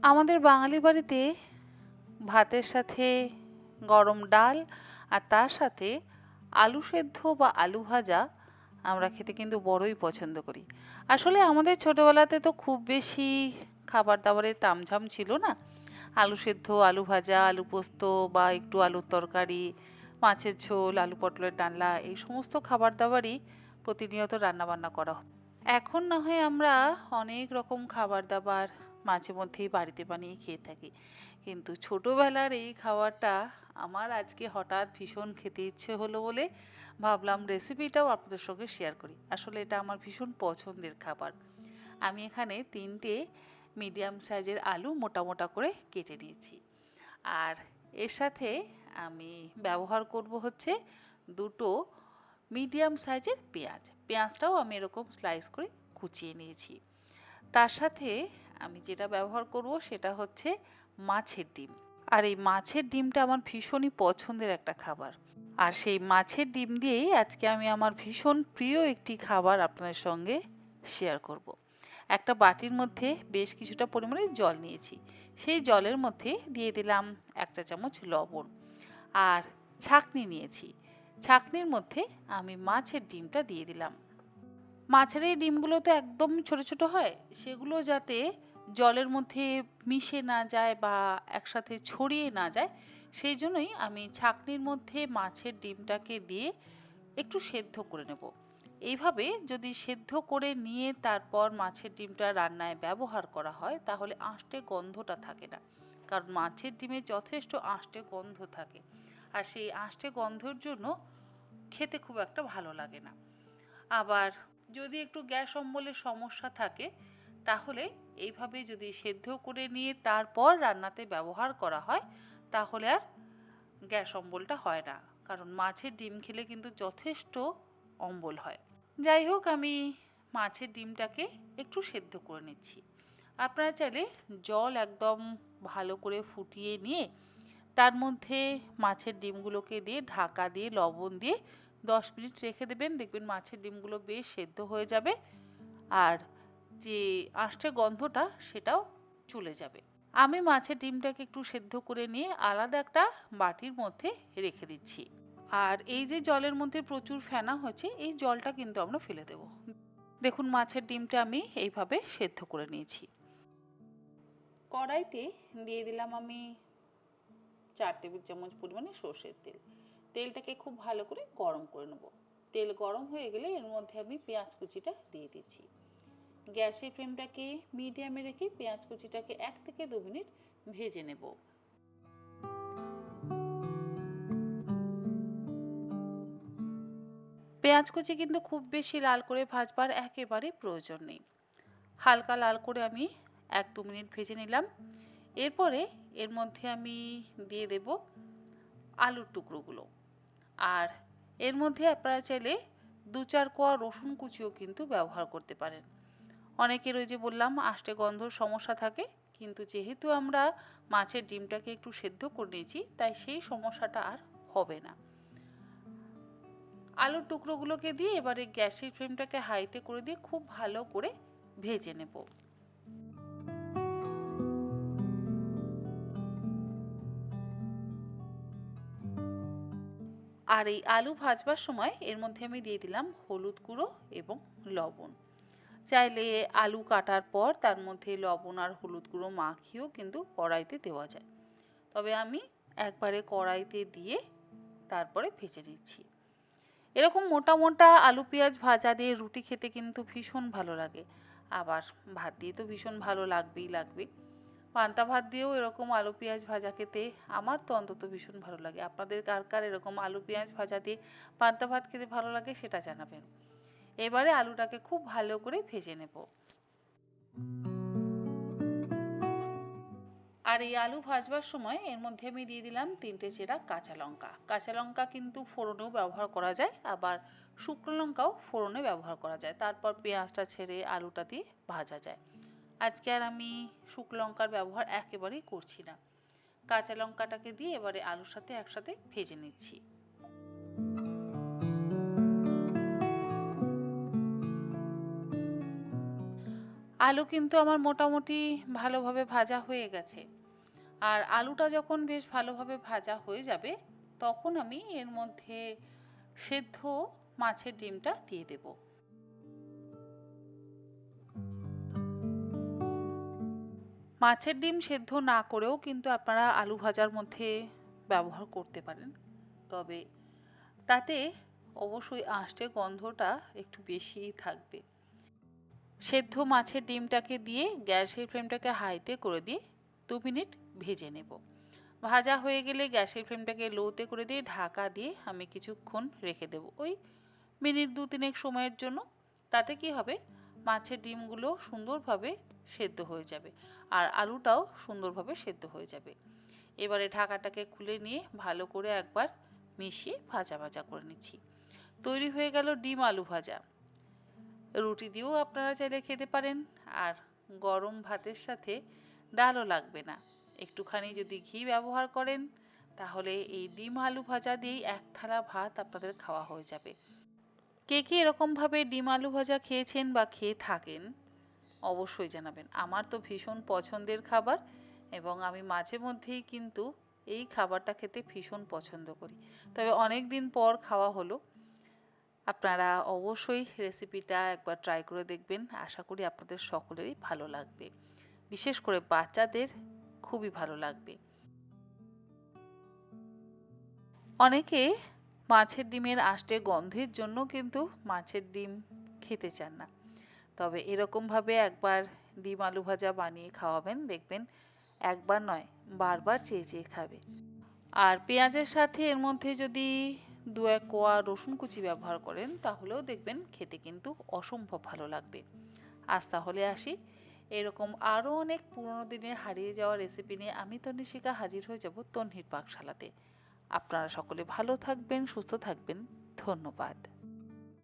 আমাদের বাঙালি বাড়িতে ভাতের সাথে গরম ডাল আর তার সাথে আলু সেদ্ধ বা আলু ভাজা আমরা খেতে কিন্তু বড়ই পছন্দ করি। আসলে আমাদের ছোটবেলাতে তো খুব বেশি খাবার দাবারের তামঝাম ছিল না। আলু সেদ্ধ, আলু ভাজা, আলু পোস্ত বা একটু আলুর তরকারি, মাছের ঝোল, আলু পটলের ডালনা এই সমস্ত খাবার দাবারই প্রতিনিয়ত রান্নাবান্না করা হতো। এখন না হয় আমরা অনেক রকম খাবার দাবার মাঝে মধ্যেই বাড়িতে বানিয়ে খেয়ে থাকি, কিন্তু ছোটবেলার এই খাবারটা আমার আজকে হঠাৎ ভীষণ খেতে ইচ্ছে হলো বলে ভাবলাম রেসিপিটাও আপনাদের সঙ্গে শেয়ার করি। আসলে এটা আমার ভীষণ পছন্দের খাবার। আমি এখানে 3টে মিডিয়াম সাইজের আলু মোটা মোটা করে কেটে নিয়েছি, আর এর সাথে আমি ব্যবহার করব হচ্ছে 2টো মিডিয়াম সাইজের পেঁয়াজ। পেঁয়াজটাও আমি এরকম স্লাইস করে কুচিয়ে নিয়েছি। তার সাথে আমি যেটা ব্যবহার করব সেটা হচ্ছে মাছের ডিম। আর এই মাছের ডিমটা আমার ভীষণই পছন্দের একটা খাবার। আর সেই মাছের ডিম দিয়েই আজকে আমি আমার ভীষণ প্রিয় একটি খাবার আপনাদের সঙ্গে শেয়ার করব। একটা বাটির মধ্যে বেশ কিছুটা পরিমাণে জল নিয়েছি। সেই জলের মধ্যে দিয়ে দিলাম 1 চা চামচ লবণ, আর ছাঁকনি নিয়েছি। ছাঁকনির মধ্যে আমি মাছের ডিমটা দিয়ে দিলাম। মাছের এই ডিমগুলো তো একদম ছোট ছোট হয়, সেগুলো যাতে জলের মধ্যে মিশে না যায় বা একসাথে ছড়িয়ে না যায়, সেই জন্যই আমি ছাঁকনির মধ্যে মাছের ডিমটাকে দিয়ে একটু সেদ্ধ করে নেব। এইভাবে যদি সেদ্ধ করে নিয়ে তারপর মাছের ডিমটা রান্নায় ব্যবহার করা হয় তাহলে আঁশটে গন্ধটা থাকে না, কারণ মাছের ডিমে যথেষ্ট আঁশটে গন্ধ থাকে, আর সেই আঁশটে গন্ধের জন্য খেতে খুব একটা ভালো লাগে না। আবার যদি একটু গ্যাস অম্বলের সমস্যা থাকে তাহলে এইভাবে যদি সেদ্ধ করে নিয়ে তারপর রান্নাতে ব্যবহার করা হয় তাহলে আর গ্যাস অম্বলটা হয় না, কারণ মাছের ডিম খেলে কিন্তু যথেষ্ট অম্বল হয়। যাই হোক, আমি মাছের ডিমটাকে একটু সেদ্ধ করে নিচ্ছি। আপনারা চাইলে জল একদম ভালো করে ফুটিয়ে নিয়ে তার মধ্যে মাছের ডিমগুলোকে দিয়ে ঢাকা দিয়ে লবণ দিয়ে 10 মিনিট রেখে দেবেন, দেখবেন মাছের ডিমগুলো বেশ সেদ্ধ হয়ে যাবে, আর যে আঁশটে গন্ধটা সেটাও চলে যাবে। আমি মাছের ডিমটাকে একটু সেদ্ধ করে নিয়ে আলাদা একটা বাটির মধ্যে রেখে দিচ্ছি। আর এই যে জলের মধ্যে প্রচুর ফেনা হয়েছে, এই জলটা কিন্তু আমরা ফেলে দেব। দেখুন, মাছের ডিমটা আমি এইভাবে সেদ্ধ করে নিয়েছি। কড়াইতে দিয়ে দিলাম আমি 4 টেবিল চামচ পরিমাণে সর্ষের তেল। তেলটাকে খুব ভালো করে গরম করে নেব। তেল গরম হয়ে গেলে এর মধ্যে আমি পেঁয়াজ কুচিটা দিয়ে দিচ্ছি। গ্যাসের ফ্লেমটাকে মিডিয়ামে রেখে পেঁয়াজ কুচিটাকে 1 থেকে 2 মিনিট ভেজে নেব। পেঁয়াজ কুচি কিন্তু খুব বেশি লাল করে ভাজবার একেবারে প্রয়োজন নেই। হালকা লাল করে আমি 1-2 মিনিট ভেজে নিলাম। এরপরে এর মধ্যে আমি দিয়ে দেব আলুর টুকরোগুলো, আর এর মধ্যে আপনারা চাইলে 2-4 কোয়া রসুন কুচিও কিন্তু ব্যবহার করতে পারেন। অনেকের ওই যে বললাম আঁশটে গন্ধর সমস্যা থাকে, কিন্তু যেহেতু আমরা মাছের ডিমটাকে একটু সেদ্ধ করে নিয়েছি তাই সেই সমস্যাটা আর হবে না। আলুর টুকরোগুলোকে দিয়ে এবারে গ্যাসের ফ্লেমটাকে হাইতে করে দিয়ে খুব ভালো করে ভেজে নেব। আর এই আলু ভাজবার সময় এর মধ্যে আমি দিয়ে দিলাম হলুদ গুঁড়ো এবং লবণ। চাইলে আলু কাটার পর তার মধ্যে লবণ আর হলুদ গুঁড়ো মাখিয়েও কিন্তু কড়াইতে দেওয়া যায়, তবে আমি একবারে কড়াইতে দিয়ে তারপরে ভেজে নিচ্ছি। এরকম মোটা মোটা আলু পেঁয়াজ ভাজা দিয়ে রুটি খেতে কিন্তু ভীষণ ভালো লাগে, আবার ভাত দিয়ে তো ভীষণ ভালো লাগবেই লাগবে। পান্তা ভাত দিয়েও এরকম আলু পেঁয়াজ ভাজা খেতে আমার তো অন্তত ভীষণ ভালো লাগে। আপনাদের কার কার এরকম আলু পেঁয়াজ ভাজা দিয়ে পান্তা ভাত খেতে ভালো লাগে সেটা জানাবেন। এবারে আলুটাকে খুব ভালো করে ভেজে নেব। আর এই আলু ভাজবার সময় এর মধ্যে আমি দিয়ে দিলাম 3টে চেরা কাঁচা লঙ্কা। কাঁচা লঙ্কা কিন্তু ফোড়নেও ব্যবহার করা যায়, আবার শুকনো লঙ্কাও ফোড়নে ব্যবহার করা যায়, তারপর পেঁয়াজটা ছেড়ে আলুটা দিয়ে ভাজা যায়। আজকে আর আমি শুকনো লঙ্কার ব্যবহার একেবারেই করছি না। কাঁচা লঙ্কাটাকে দিয়ে এবারে আলুর সাথে একসাথে ভেজে নিচ্ছি। আলু কিন্তু আমার মোটামুটি ভালোভাবে ভাজা হয়ে গেছে। আর আলুটা যখন বেশ ভালোভাবে ভাজা হয়ে যাবে, তখন আমি এর মধ্যে সেদ্ধ মাছের ডিমটা দিয়ে দেব। মাছের ডিম সেদ্ধ না করেও কিন্তু আপনারা আলু ভাজার মধ্যে ব্যবহার করতে পারেন, তবে তাতে অবশ্যই আঁশটে গন্ধটা একটু বেশিই থাকবে। সেদ্ধ মাছের ডিমটাকে দিয়ে গ্যাসের ফ্লেমটাকে হাইতে করে দিয়ে 2 মিনিট ভেজে নেব। ভাজা হয়ে গেলে গ্যাসের ফ্লেমটাকে লোতে করে দিয়ে ঢাকা দিয়ে আমি কিছুক্ষণ রেখে দেব, ওই মিনিট 2-3 সময়ের জন্য। তাতে কি হবে, মাছের ডিমগুলো সুন্দরভাবে সেদ্ধ হয়ে যাবে আর আলুটাও সুন্দরভাবে সেদ্ধ হয়ে যাবে। এবারে ঢাকাটাকে খুলে নিয়ে ভালো করে একবার মিশিয়ে ভাজা ভাজা করে নিচ্ছি। তৈরি হয়ে গেল ডিম আলু ভাজা। রুটি দিয়েও আপনারা চাইলে খেতে পারেন, আর গরম ভাতের সাথে ডালও লাগবে না। একটুখানি যদি ঘি ব্যবহার করেন, তাহলে এই ডিম আলু ভাজা দিয়েই 1 থালা ভাত আপনাদের খাওয়া হয়ে যাবে। কে কে এরকমভাবে ডিম আলু ভাজা খেয়েছেন বা খেয়ে থাকেন অবশ্যই জানাবেন। আমার তো ভীষণ পছন্দের খাবার, এবং আমি মাঝে মধ্যেই কিন্তু এই খাবারটা খেতে ভীষণ পছন্দ করি। তবে অনেক দিন পর খাওয়া হলো। আপনারা অবশ্যই রেসিপিটা একবার ট্রাই করে দেখবেন। আশা করি আপনাদের সকলেরই ভালো লাগবে, বিশেষ করে বাচ্চাদের খুবই ভালো লাগবে। অনেকে মাছের ডিমের আঁশটে গন্ধের জন্য কিন্তু মাছের ডিম খেতে চান না, তবে এরকমভাবে একবার ডিম আলু ভাজা বানিয়ে খাওয়াবেন, দেখবেন একবার নয় বারবার চেয়ে চেয়ে খাবে। আর পেঁয়াজের সাথে এর মধ্যে যদি 2-1 কোয়া রসুন কুচি ব্যবহার করেন, তাহলেও দেখবেন খেতে কিন্তু অসম্ভব ভালো লাগবে। আজ তাহলে আসি, এরকম আরও অনেক পুরনো দিনে হারিয়ে যাওয়া রেসিপি নিয়ে আমি তন্নিশিকা হাজির হয়ে যাব তন্নির পাকশালাতে। আপনারা সকলে ভালো থাকবেন, সুস্থ থাকবেন। ধন্যবাদ।